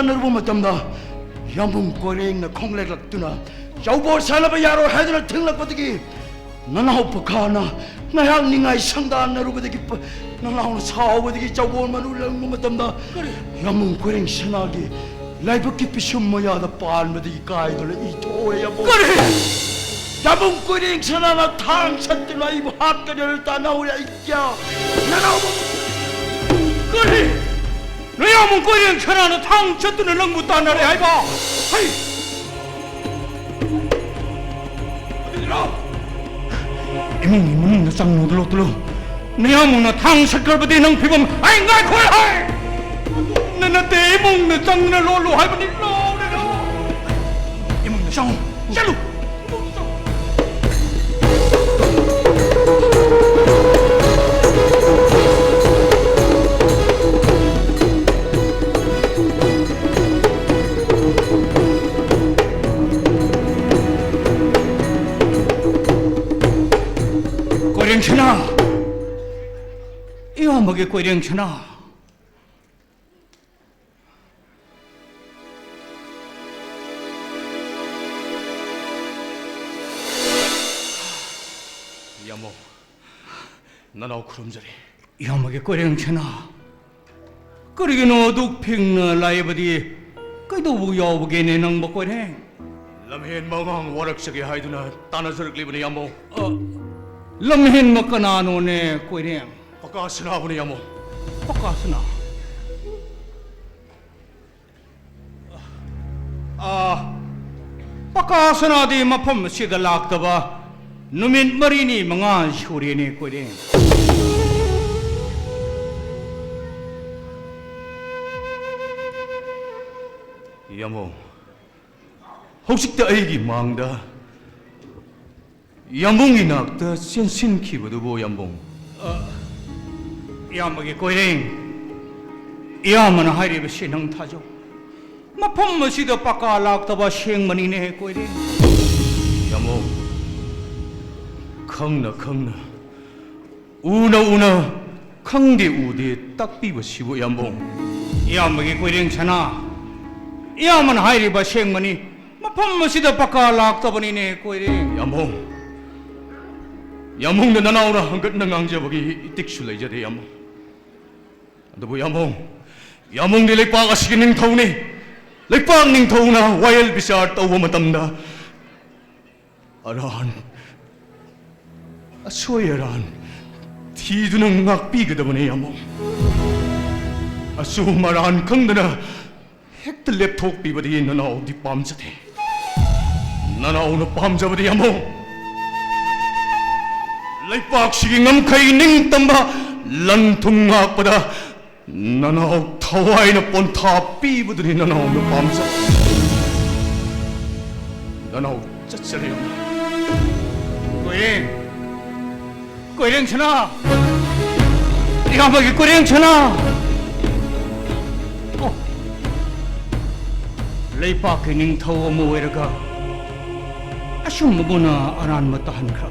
너르보 마tam다 양봉 꼬랭나 콩렉락두나 자우보 살라바 야로 헤드나 등락바드기 나나오 버카나 나양 닝아이 상다 너르고드기 나나오 사오버드기 자우보만 울랑모 마tam다 양봉 꼬랭 신나기 라이브 깊이 숨모야다 빨마드기 까이돌라 이토야 뭐 그래 양봉 꼬랭 신나나 탕sad드나 이브 핫가려를 따나오야 이끼야 나나오 그래 너야 문 꼬리는 천하는 탕쳤더니 렁무 따나래 아이봐 하이 어디들아 이몽이 문나 쌍노들로 들어 너야 문나 탕색걸버디 능 피범 아잉가 콜 하이 너나 때 이몽나 쌍나 롤로 할머니 로래라 이몽나 쌍 샬루 꼬령천아 이거 뭐게 꼬령천아 야모 나나오 구름자리 이거 뭐게 꼬령천아 그러게 너도 핑나 라이브디 그도 우여보게 내는 뭐 꼬령 람헨 마강 와락석에 하이드나 따나서를 리브니 야모 lâm mà cái nào nè quay đen 바카스나 보니 야모 bắt cá s나 bắt cá s나 đi mà phẩm sĩ cái lạc đó ba numin marini mà ngang shuri nè quay đen 야모 혹시 때 애기 망다 양봉이 낙다 센신 키보드 보 양봉 ya mà cái quay đen ya mà nó hay đi bên nông thà cho mà phẩm sĩ đó bắt cá lạc đó ba siêng mani nè quay đen 야모 컹나 우나 컹디 우디 딱 비버 시보 양봉 ya mà cái quay đen chana ya mà nó hay đi bên siêng mani mà phẩm sĩ đó bắt cá lạc đó mani nè quay đen 양봉 야몽도 나나오나 한껏 능앙제복이 띡슐레이저대 야몽 너보 야몽 야몽디 렉바가 시기닝 더우니 렉바닝 더우나 와일 비샤 떠오마 땀다 아란 아소예란 티두는 악비그더보네 야몽 아수마란 강드나 핵들 랩톡 비버디 나나오디 밤자대 나나오나 밤자버디 야몽 렉박식이 ngâm ning tamba lan thung ngak pada nanau thawai na pon tha pi budri nanau no pamsa nanau chachare quay đen chana ya mà cái quay đen chana lấy pa cái ning thâu mua ra cả asum mo na aran mata han kha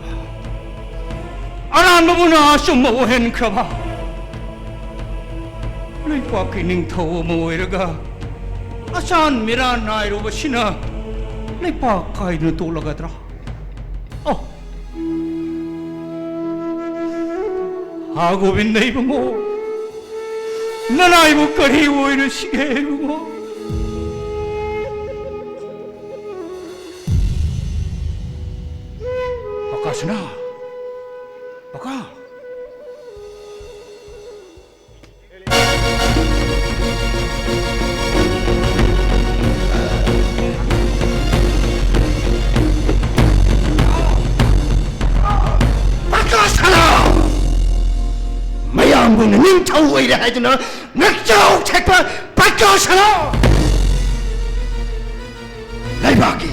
aran mo na asum mo hen kha ba lấy pa cái ning thâu mua ra cả asan mira nai ro ba sina lấy pa kai no to laga tra 아 고빈 내 이거 뭐 나나 이거 거리 오이는 시계 이거 뭐 바카스나 바카 양봉은 닝타우가 이래 하더나 맥자옥 택파 바꿔서라 라이바기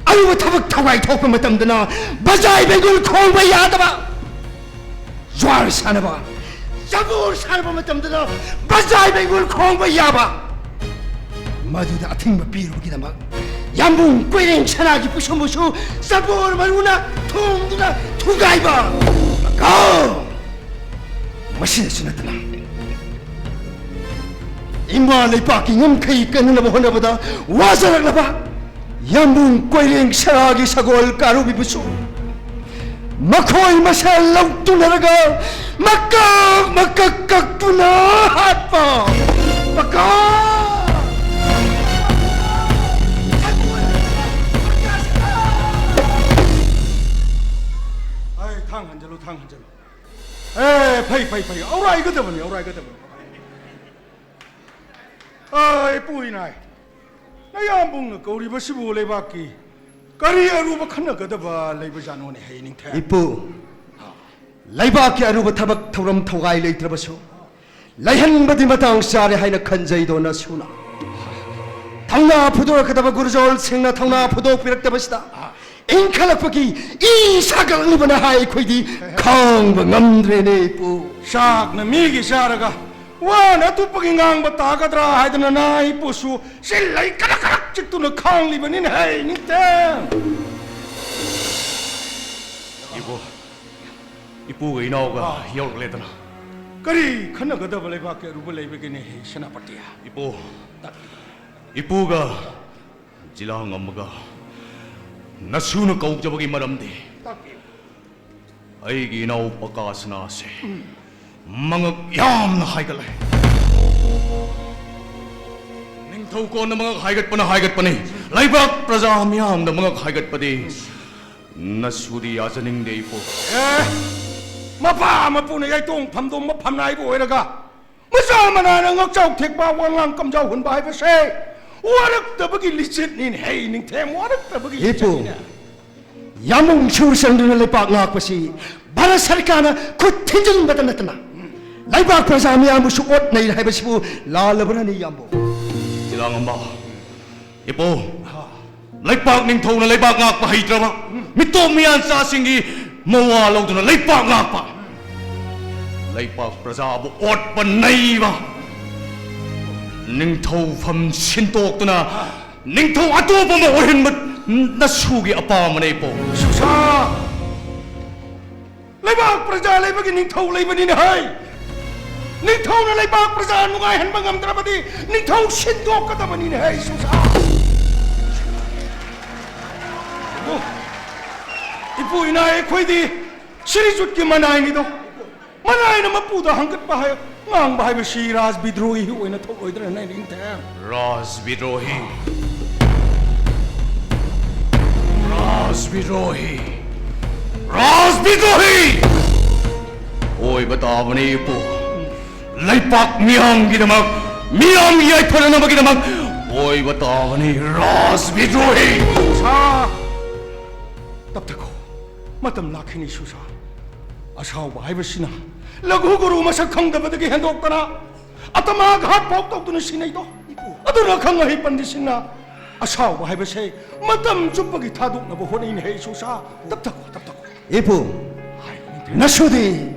아이고 타박 타와이 토크 못담드나 바자이 백을 콩바 야다바 좋아를 사나바 자부를 사나바 못담드나 바자이 백을 콩바 야바 마두다 아팅바 비루기다 막 양봉 꾀랭 천하기 부셔무쇼 사부를 말구나 통두나 투가이바 가 마신의 수나드나 이마 레바킹 음케이 끊으려고 하나보다 와서라봐 양문 꼴링 사라기 사골 까루비부수 마코이 마살 럭두나라가 막각 깍두나 핫바 막각 아이 탕 한절로 에 파이 오라이 그더버니 아이 뿌이나이 나 양봉 거리 버시부 레바키 까리아루바 칸나 그더바 레바자노네 헤이닝테 이쁘 라이바키 아루바 타박 타우람 타우가이 레이트라바쇼 라이한바디 마땅 사레 하이나 간자이도 나수나 당나 부도라 그다바 구르졸 생나 당나 부도 비락다바시다 인칼락바기 이 사강 일본의 하이 코이디 강방 남드레네 이쁘 샥나 미기 샤라가 와나 뚜뻑이 강바 따가드라 하이드나 나 이쁘수 실라이 까락까락 찍두나 캉리버닌 헤이닝테 이쁘가 이나오가 여울레더나 까리 칸나 그더바 레바키 루바 레베기네 시나파티야 이쁘가 지랑 엄마가 나수는 까욱잡하기 말함디 아이기 이나오 빠까스나세 망흑 얌나 하이갈래 닝토고 나 망흑 하이갓뻔니 라이박 프라자 미암 나 망흑 하이갓뻔디 나수리 아자닝데 이쁘 마파 마푸네 야이똥 밤도 마팜 나이고 이러가 무사마나는 억적 택바 왕랑 깜자 혼바 하이버세 와륵 더버기 리set닌 헤이닝 템 와륵 더버기 이쁘 야몽 슈르상드는 레박 나악바시 바라사리카나 그 텐전 받아 나타나 라이박 프라사미 아무수 옷 내일 해보시고 라르브라니 양보 지랑 엄마 이쁘 라이박 닝토나 라이박 ngakpa haitrama mitomian sa singi mawalaw duna laibak ngakpa laibak prajabu ot panaiba ningthau pham sintok tuna ningthau atopa ma ohin mat nasugi apa manai po 수사 레박 프라자 레박이 닝토 레바닌 하이 닝토나 레박 프라자 누가 한방감 들어바디 닝토 신도 까다바닌 하이 수사 이쁘 이나의 코이디 시리주기 만나이니도 만나이는 마쁘다 한끗 바하여 ngang bahai besi ras bidrohi hu ina thok oidra nai ring ta Ras Vidrohi Ras Vidrohi Ras Vidrohi Oi batavani po Laipak miyang ginamak Miyang yay pala naman ginamak Oi batavani Ras Vidrohi 사 답답고 마땀 라키니 수사 아사오 bahai besina lagu guru masa khang da badagi hendok tana atama ghat pok tok tun sinai do aduna khang hi pandisina asaw bahai bese matam chupagi thaduk na bo honin he susa taptak 이부 나쇼디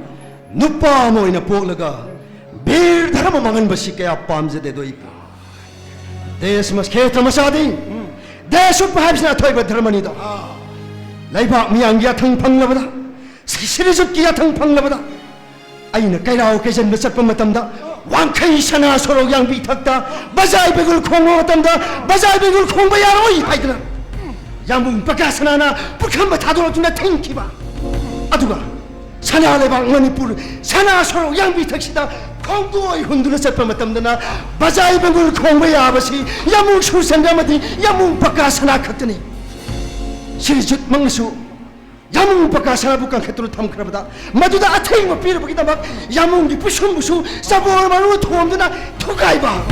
누빠 모이나 보글가 빌 다라마 망한 것이 깨야 밤새대도 이부 데스마스 케트마사디 데스 파합스나 토이바 드라마니다 라이바 미앙기야 탕팡나보다 시리즈기야 탕팡나보다 아이는 까이라오 계전 몇 살번 맞담다 왕카이 사나 서로 양비 탔다 바자이백을 콩어왔담다 바자이백을 콩바야로이 하이드나 양분 바카사나나 북한바 다돌아준다 탱키바 아두가 사나레방 머니푸르 사나 서로 양비 택시다 콩두어이 흔들어 살번 맞담다나 바자이백을 콩바야 아버시 야문 수상가마디 야문 바카사나 갔더니 시리즈 망수 야몽 바까 사라부간 캐토를 탐크라보다 마두다 아테이모 삐르보기다 막 야몽기 부숑부숑 사보르마루 토엄드나 토가이바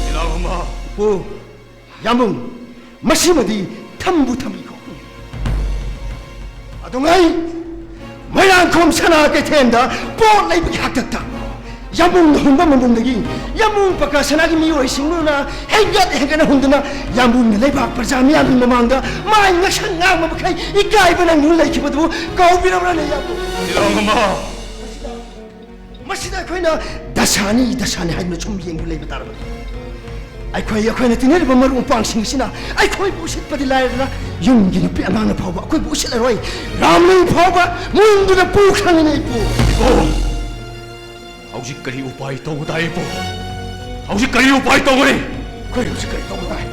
이나엄마 오 야몽 마시마디 탐부탐이고 아동아이 말랑콤 사나게 텐다 뽀레이브기 학됐다 야몽 혼바만 본다기 야몽 바까 사나기 미워이 싱누나 행가나 혼드나 야몽 레박 프자미 아빈 마망다 마잉가 상강 마바카이 이까이바나 눌라이 키바도 가우비라브라네 야몽 이나엄마 마시다 코이나 다사니 하이노 좀 비행을 레이바 따라봐 아이코이나 티네르 바마루 빵싱시나 아이코이 부싯 바디 라이르나 용기는 뼈망나 파오바 아이코이 부싯라로이 라밍 파오바 문두나 뿌캉이네 이쁘 hꯧ직 kari upay tawda ipo hꯧzik kari upai tawgani ꯑꯩꯈꯣꯏ ꯍꯧꯖꯤꯛ ꯀꯔꯤ ꯇꯧꯕ ꯇꯥꯏ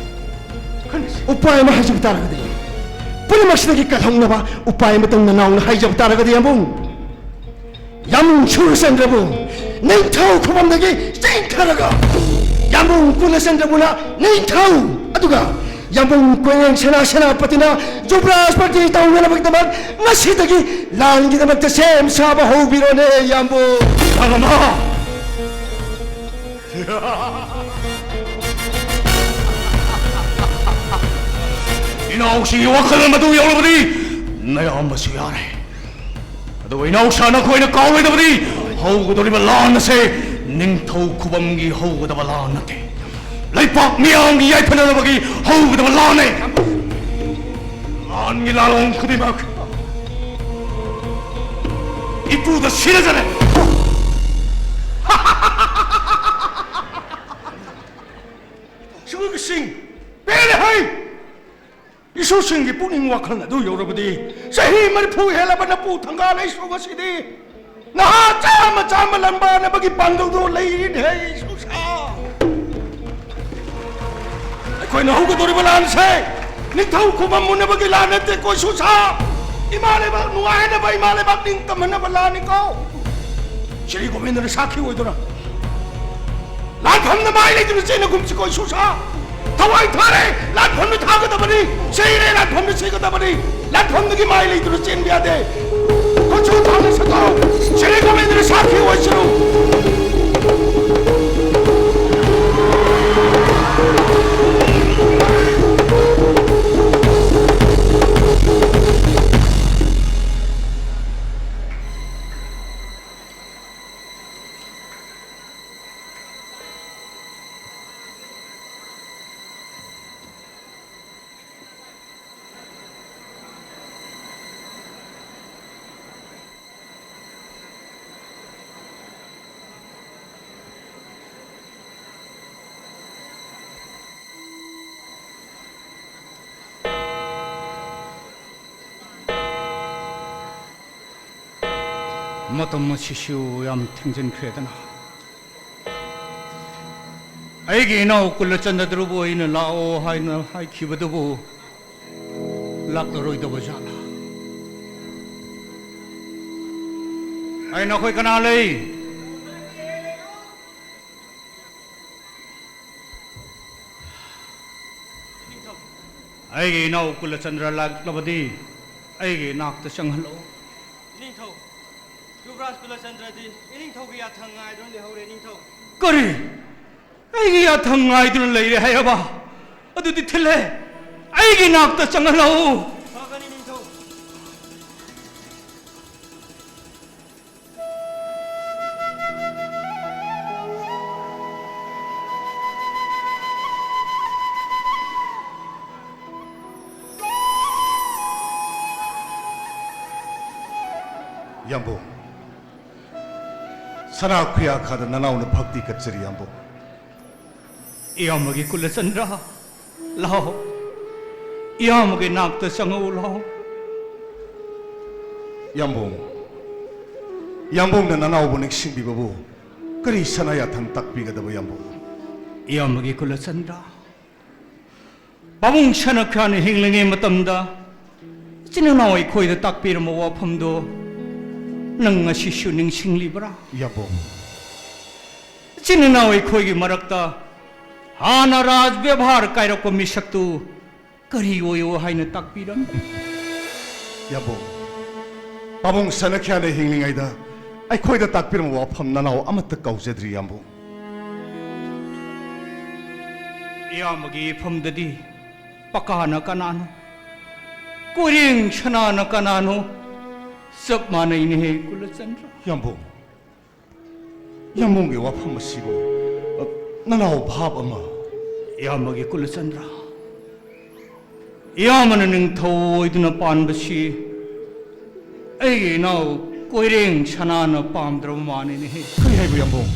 ꯎꯄꯥꯏ ꯑꯃ ꯍꯥꯏꯖꯕ ꯇꯥꯔꯒꯗꯤ ꯄꯨꯝꯅꯃꯛꯁꯤꯗꯒꯤ ꯀꯜꯍꯧꯅꯕ ꯎꯄꯥꯏ ꯑꯃꯇꯪ ꯅꯅꯥꯎꯅ ꯍꯥꯏꯖꯕ ꯇꯥꯔꯒꯗꯤ ꯌꯥꯝꯕꯨꯡ ꯌꯥꯝꯕꯨꯡ ꯁꯨꯔꯆꯟꯗ꯭ꯔꯕꯨ ꯅꯤꯡꯊꯧ ꯈꯨꯕꯝꯗꯒꯤ ꯆꯦꯟꯊꯔꯒ ꯌꯥꯝꯕꯨꯡ ꯀꯨꯂꯆꯟꯗ꯭ꯔꯕꯨꯅ ꯅꯤꯡꯊꯧ ꯑꯗꯨꯒ ꯌꯥꯝꯕꯨꯡ ꯀꯣꯏꯔꯦꯡ ꯁꯦꯅꯥꯄꯇꯤꯅ ꯌꯨꯕ꯭ꯔꯥꯖ ꯄꯥꯔꯇꯤ ꯇꯧꯅꯅꯕꯒꯤꯗꯃꯛ ꯉꯁꯤꯗꯒꯤ ꯂꯥꯟꯒꯤꯗꯃꯛꯇ ꯁꯦꯝ ꯁꯥꯕ ꯍꯧꯕꯤꯔꯣꯅꯦ ꯌꯥꯝꯕꯨꯡ Tangama! Inaw-sing iwakal na matuyaw na badi! Nayaan ba siya rin? Ado inaw siya na ko'y nakaway na badi! Hau ko doon ibalaan na si Ning tau kubam gi hau ko da balaan na te! Laipak miyang gi yay panala bagi hau ko da balaan eh! Laan gi lalong ko di mag! Ipu da sila dyan eh! 싱 빼레하이 이소싱기 뿌닝 와클나도 여러분이 세히마리 푸헬라바나 뿌탕가네 소가시디 나 짜마 람바나 바기 반도도 레이데 소사 거기 나 호고 도리발란세 닝타우 고만무네 바기 라네테 거 소사 이말에 박 누아해나 바 이말에 박 닝tam하나 발라니까 시리 고민을 사키고 있더라 란팜나 마일레드는 쟤네 굶치고 소사 더와이 타래 란팜을 타거다 보니 세일에 란팜을 세거다 보니 란팜들이 마일레드로 쟤네야 돼 거쳐 당에서도 쟤네 고민을 사키고 있으로 Matam masisyu yam tingjen kredana. Aigi na ukul chanda drubo ina lao hai na hai kibadabu lakloroi da bajana. Ai na koi kana lei. Aigi na ukul chandra laklabadi aigi nak ta changhalo. Ningthau Yuvraj Kulachandra di Ningthau gi athangai don le hore Ningthau Kari aigi athangai dun leire hayaba adudi thile aigi nak ta changhalo. Phagani Ningthau 얌보 사나쿠야 카드 나나오는 박디 갓저리 얌보 Iyamagi Kulachandra lao Iyamagi nak ta changhalo lao. 얌봉 나나오보 넥싱비바보 그리 사나야 탄 딱비가다보 얌보 Iyamagi Kulachandra Babung chanakhan hinglingi matamda Chinanawi khoida takpirama wafamdo nang ngasi shuning singlibra 얌봉 Chinanawi khoigi marakta hana raj vyavhar kairako misaktu kari oyo haina takpiram. 얌봉 바봉 사나키안의 행링아이다 아이코이다 딱비름 와팜 나나오 아마타 까우제드리 얌봉 Iyamagi famdadi pakana kanano Kuring chanana kanano sab manay ni Kulachandra. 얌봉의 와팜 마시고 나나오 밥아마 Iyamagi Kulachandra Iyamana ningthau iduna panbasi Aigi nao kuring chanana pamdrab mani ni 그리 해보 얌봉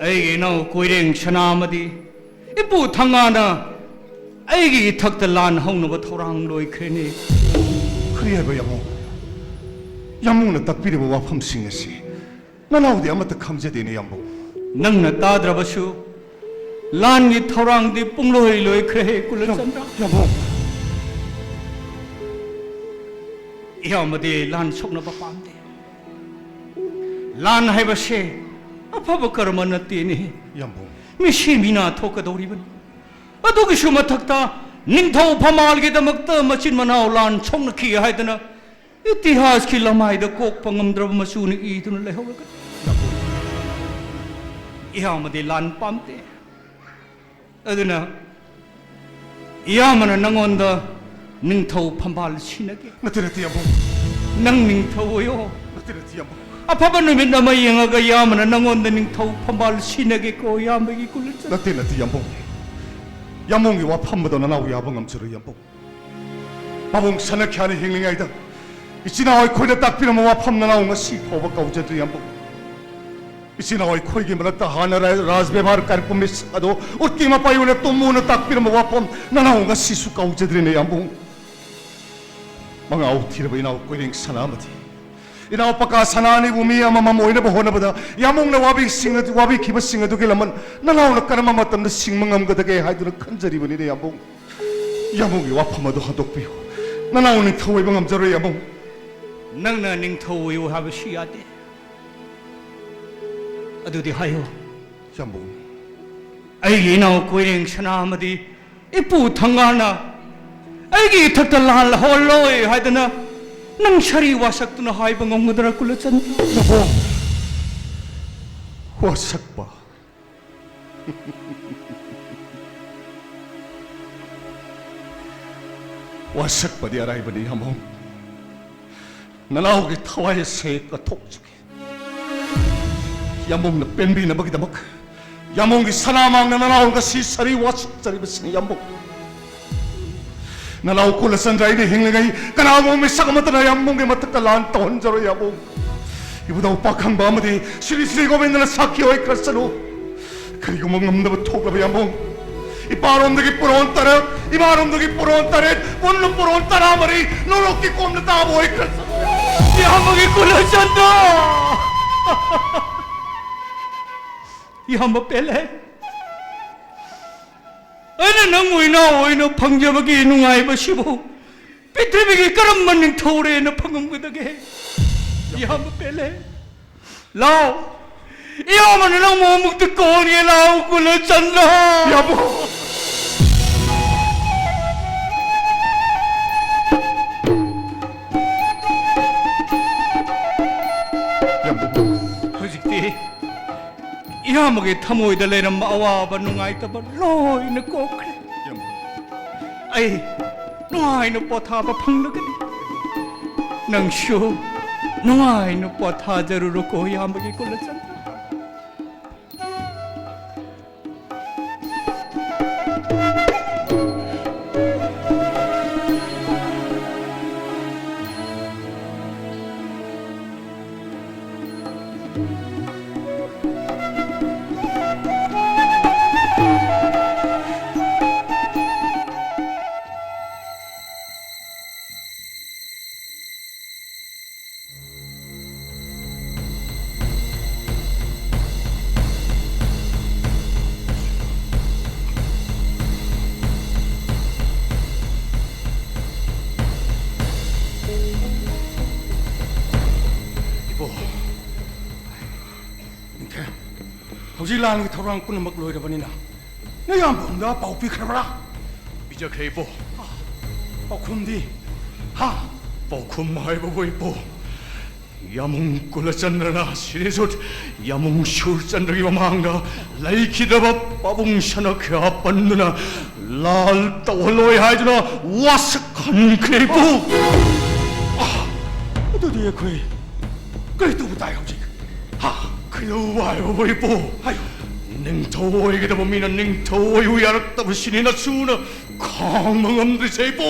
Aigi nao kuring chanamadi ipu thangana Aigi thakta lan haunaba thorang loi khene 그리 해보 얌봉 얌봉은 딱비름 와팜 싱에시 나나오디 아무것도 감제되네 양봉. ꯅꯪꯅ ꯇꯥꯗ꯭ꯔꯕꯁꯨ ꯂꯥꯟꯒꯤ ꯊꯧꯔꯥꯡꯗꯤ ꯄꯨꯡꯂꯣꯏ ꯂꯣꯏꯈ꯭ꯔꯦ ꯀꯨꯂꯆꯟꯗ꯭ꯔ 양봉. ꯏꯌꯥꯝꯕꯗꯤ ꯂꯥꯟ ꯁꯣꯛꯅꯕ ꯄꯥꯝꯗꯦ ꯂꯥꯟ ꯍꯥꯏꯕꯁꯦ ꯑꯐꯕ ꯀꯔꯃ ꯅꯠꯇꯦꯅꯦ 양봉. 미시 미나 토까도리번 어두기슈 마탁다 닝타우 파마알게다막다 마친 마나오 란 총나키 하이드나 이티하스 킬라마이다 꼭 방음드러브 마수니 이두는 레호가 이하마디 란 빰때 어드나 이하마나 낭온다 닝타우 파마알 시나게 나트레티 양봉. 낭 닝타우요 나트레티 양봉. 아파바 놈이 남아 영아가 야마나 낭온다 닝타우 파마알 시나게 고 야마기 꿀렀잖아 나트레티 양봉. 양봉이 와 판보다 나나오 야봉 암처로 양봉. 바봉 사나키 하는 행랭아이다. 이치나와의 코이다 딱비는 와 팜나나오가 시포바 가우자도 양봉. 이치나와의 코이게 말았다 하나라 라즈베바르 까르꿈미 사도 어깨마 빠이오네 또 모나 딱비는 와 팜 나나오가 시수 가우자들이네 양봉. mga autira ba inaw ko ring sanamati inaw paka sanani bumi amama moina ba hona bada yamong na wabi singa wabi kiba singa do kilaman nalaw na kanama matam na singmangam gada kay haiduna kanjari bani ne yamong yamong i wapama do hadok piyo nalaw ni thawai bangam jaro yamong 낭나 닝타우 요 하브 시야데 어두디 하요 yamong 아이기 나오 고잉 샤나마디 이쁘 탕가나 아이기 탁달랄 홀로이 하이드나 낭 샤리 와삭두나 하이방 엉거더라 꿀렀잖아 yamong wasak ba wasak ba di aray ba ni yamong nalaw ki thawai se ka thok chuki yamong na penbi na magidamak yamong ki sanamang na nalaw ka si sari wasak sari basing yamong nalaw ko lasan ray ni hinglingay kanamong may sakamata na yamong ki matakalan taon jaro yamong ibudaw pakang ba amadi siri-siri gomen na sakyo ay krasano karigo mong namdaba tokla ba yamong iparomdagi puron tara imaromdagi puron taret punno puron tara mari noloki kom na tabo ay krasano 야마기 꿀렀잖아 야마 뺄래 아니 낭무이나 오이나 방자박이 누가이 마시고 삐트비기 까람만 닝타우레나 방금그다게 야마 뺄래 라오 야마는 낭무 묵드 꼬니에 라오 꿀렀잖아 여보 hojikti yaamage thamoida lena mawa ba nungai ta ba loi na kokre ai nungai na potha ba phanglagani nang shu nungai na potha jaruru ko yaamage kulachan hꯧji lan ki thorang kun mak loi da bani na ne yam bom da pau pi khrabra bija khreipo pau khum di ha 뻐쿰 마이보보이뽀 야몽 꿀라짠나나 시레솥 야몽 슈르짠르기 마망가 라이키다바 빠봉샤나 캬빤누나 랄따 월로이 하이드나 와스칸 크레이포 tu dia khoi kai tu tai hꯧji 하 그요 와이보보이뽀 아유 닝토오에게다 보미나 닝토오이 우야락다부 신이나 수나 강망엄들 제이뽀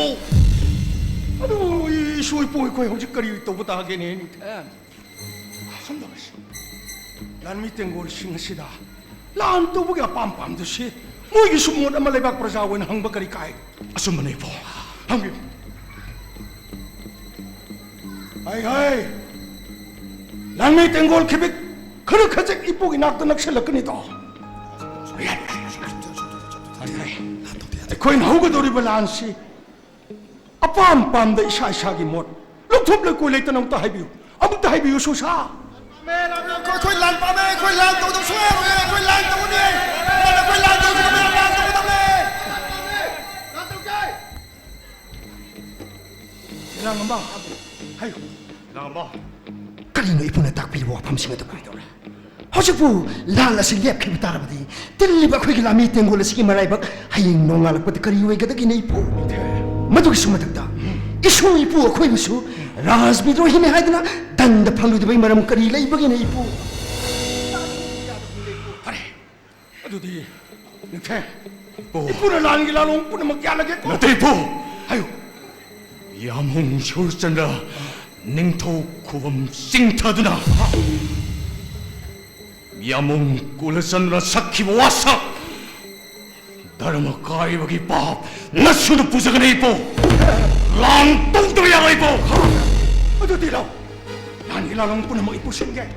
aduh i sui poi koi houji kari tu buta ge ne ni than sam da shi lan mi tengol sing sida lan tu bu ga pam pam du shi moi gi sumon ama lebak praja wen hang ba kari kai 아줌마네이뽀 hang ai hai lan mi tengol khibik 그렇게 이쁘게 낙실렀거니다. 거인 하우거도리벌 안시 아빠안 빰다 이샤이샤기 못 룩톱을 꼴레 있던 또 하이비유 아무도 하이비유 소사 Khôi lan ba mê, khôi lan tàu tàu xuê rồi, khôi lan tàu đi, khôi lan tàu tàu lan tàu tàu đi. 지나가봐 하유 나가봐. 그리노 이분에 딱 비고 밤싱어도 그리더라 허식부 랄라시 랩키부 따라바디 뜰리바 코이기 라미 땡골라 시기 말아이박 하잉 농알락부터 그리웨가다 기네 이포 마두기 수마닥다 이수 이포 코이부수 라스비도 힘이 하이드나 단다 팔루디바이 마람 그리 레이박이네 이포 아래 어두디 이렇게 이쁘는 라는게 라롱 뿌는 먹기 알라겠고 나도 이뻐. 아유. 야몽 쇼스전라 닝토 구범 싱타드나. 야몽 꿀선라 사키보 와사. 나름아 가이버기 밥. 나수도 부서가네 이뻐. 랑똥도 야가 이뻐. 어두디라 라는게 라롱 뿌는 먹 이쁘 신게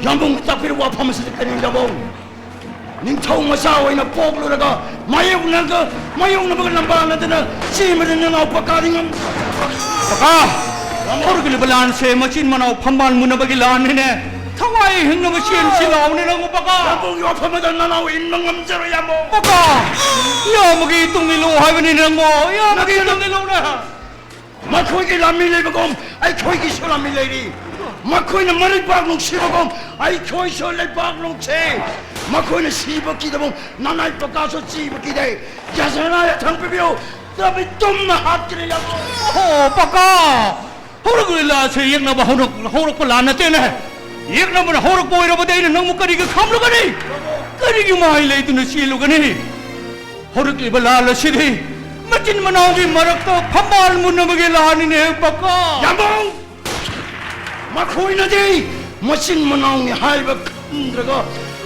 야봉 딱 필요 와파면서 듣다니 야봉 닝타우 마사오이나 포글로라가 마이용난 거 마이용나 먹을 남바는데는 씨면은 아빠 가링은 Baka, horgil balan se machin manau phamban munabagi lan ne. Thawai hingna machin silaw ne lang baka. 야봉이 와파면서 나나오 인망감자로 야봉 Baka, ya magi tungilo haibani nang mo. Ya magi tungilo na. 마코이기 라밀레버곰 아이 코이기 쇼라밀레리 마코이는 머리 박롱 시버곰 아이 코이 쇼레 박롱 체 마코이는 시버기다봉 나날 또 가서 찌버기대 야사나야 탕비비오 나비 똥나 합기를 야봉 Oh, baka. Horgil la se yekna ba horok balan te ne. Yekna ba horok boy ra ba dei nang mukari ke khamlo gani. Kari ki mai le tu ne silu gani. Horgil balan la sidi. Machin manaugi marak to phamban munabagi lan ne baka. 야봉 마코이나디 머신 문왕이 할바 큰드가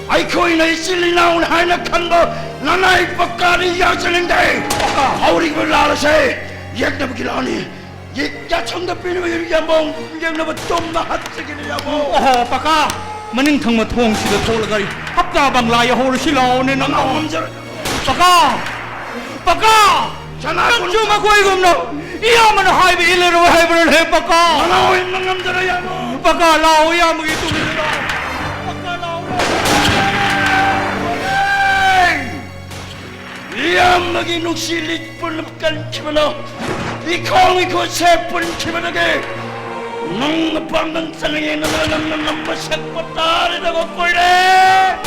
아이 코이나이 실리 나온 하이나 칸거 나나이 뻑가리 야전인데 아우리를 알아세 옛날부기라니 옛야 청다 비누 야봉 옛날부 좀나 핫지기를 야봉 Oh, baka. Maning thang ma thong si da thol gari. Hapta bang la ya hor silaw ne nang. 나홈저 Baka. Baka. 자나 Nang chuma koi gum no. Iya man hai bi ile ro hai bran he baka. 나나 있는 남자라 야봉 Baka lao ya magi tu ni la. Baka lao. 이암막이 녹실리 뿔름깐 키면어 이 공이 고세 뿔 키면어게 능 방금 상에 있는 넘버 색보 따르다고 꼴래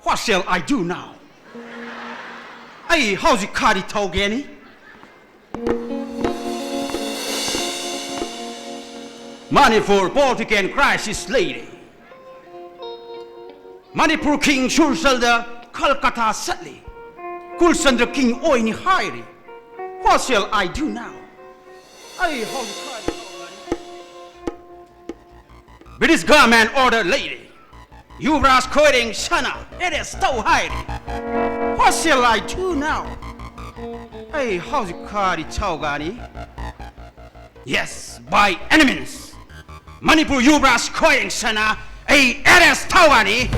What shall I do now? Hey, how's it carry Togani? Manipur Baltic crisis lady. Manipur King Shursalda Kolkata Satli. Kulsandra King Oini Hairi. What shall I do now? Hey, how's it carry Togani? British government order lady. Yuvraj Koiring Shana, it is so high. What shall I do now? Hey, how's it called, Chaugani? Yes, by enemies. Manipur Yuvraj Koiring Shana, hey, it is Tawani.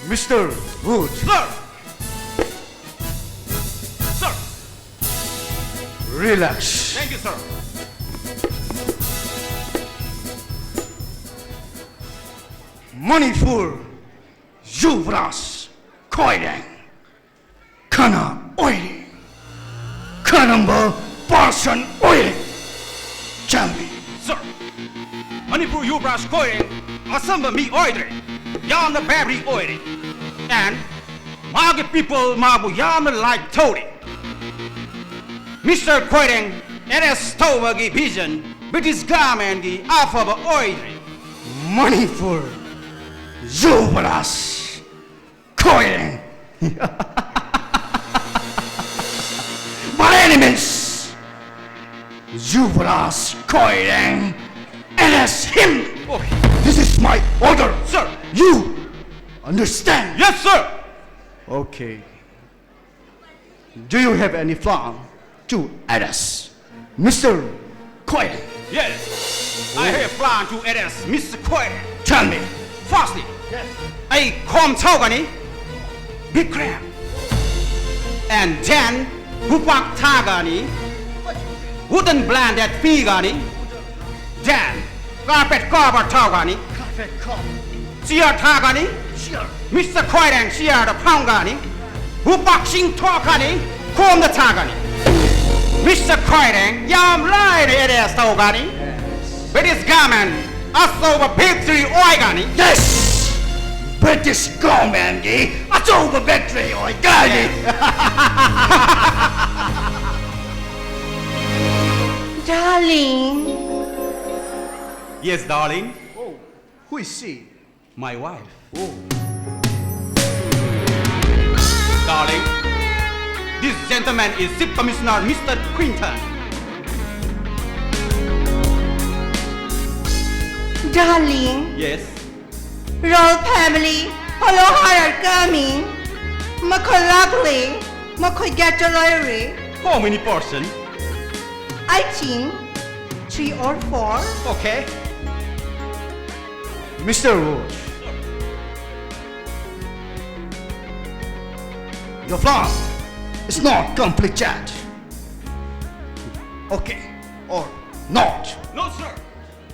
Mr. Wood, Sir! Sir! relax. Thank you, sir. Manipur, Yuvraj, Koiring, Kana Oiling, Kanamba Parson Oiling. Tell me, Sir, Manipur Yuvraj Koiring, Asamba mi oidre, yam the babri oidre, and Magi people mabu yam the like Todi. Mr. Koiring, it is Stovagi vision, British garment gi afaba oidre. Manipur, Yuvraj, Koiring. My enemies, Yuvraj, Koiring, and as him. Okay. This is my order. Sir. You understand? Yes, sir. Okay. Do you have any plan to add us, Mr. Koiring? Yes. I have plan to arrest Mr. Koiring. Tell me. Firstly, I come Chaugani, big crab. And then, Hupak Tagani, wooden blanket figani, then, carpet cover Tagani, Sia Tagani, Mr. Koiring Sia the Pangani, Hupak Sing Tokani, Kom the Tagani. Mr. Koiring, Yam Line it is Togani, British garment, also a big three oigani. Yes! British government, it's over victory, I got it. Darling, Yes, darling, Who is she? my wife. Darling, this gentleman is Chief Commissioner Mr. Quinton. darling, Yes, royal family, hello hired coming. Makoy lovely, makoy get jewelry. how many person? I think 3 or 4. Okay. Mr. Wood. Your plan is not complete yet. Okay, or not. No, sir.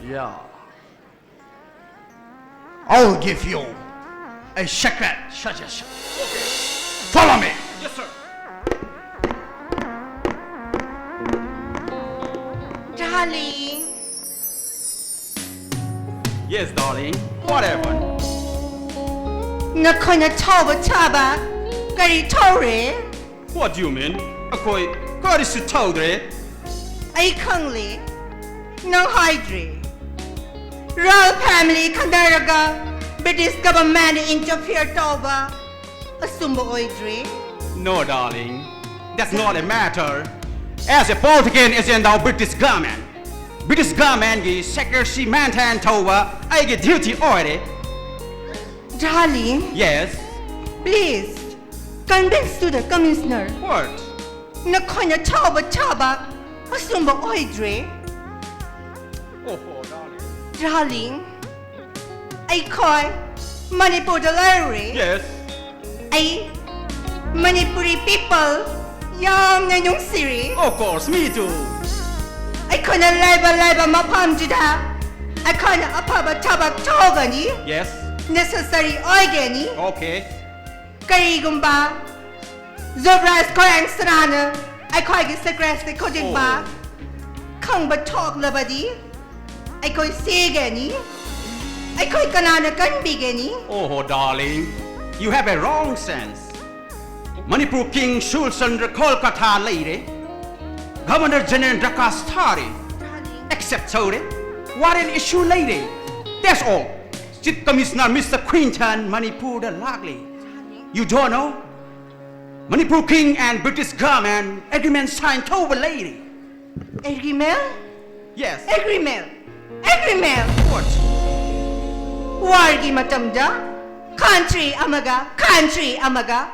Yeah. I'll give you a secret suggestion. Follow me. Yes, sir. Darling, Yes, darling. Whatever. nakoy na chaba chaba, kari tore. What do you mean? Akoy, kari si tawdre. Ay kangli, nang hydre. Royal family kandaraga, British government interfere toba. Asumba oidre. No, darling. That's not a matter. As a politician is in the British government. British government gi secrecy maintain toba. I get duty already. Darling, Yes. please, convince to the commissioner. What? Nakoy na chaba chaba, asumba oidre. Oh, darling. Darling, ay koy, Manipur the library. Yes. Ay, Manipuri people, yam na yung siri. Of course, me too. Ay koy na laiba mapam juda. Ay koy na apaba tabak chogani. Yes. Necessary oigani. Okay. Kari gumba. Zobras koyang sanana. Ay koy gi secretary kojing ba. Kang ba talk labadi. Ay koy sigani. Ay koy kanana kan bigani. Oh, darling. You have a wrong sense. Manipur King Shulchandra Kolkata lady. Governor General Drakastari. Except Saudi. What an issue lady. That's all. Chief Commissioner Mr. Quinton Manipur the Lagli. You don't know? Manipur King and British government agreement signed over lady. Agreement? Yes. agreement What? wargi matamda country amaga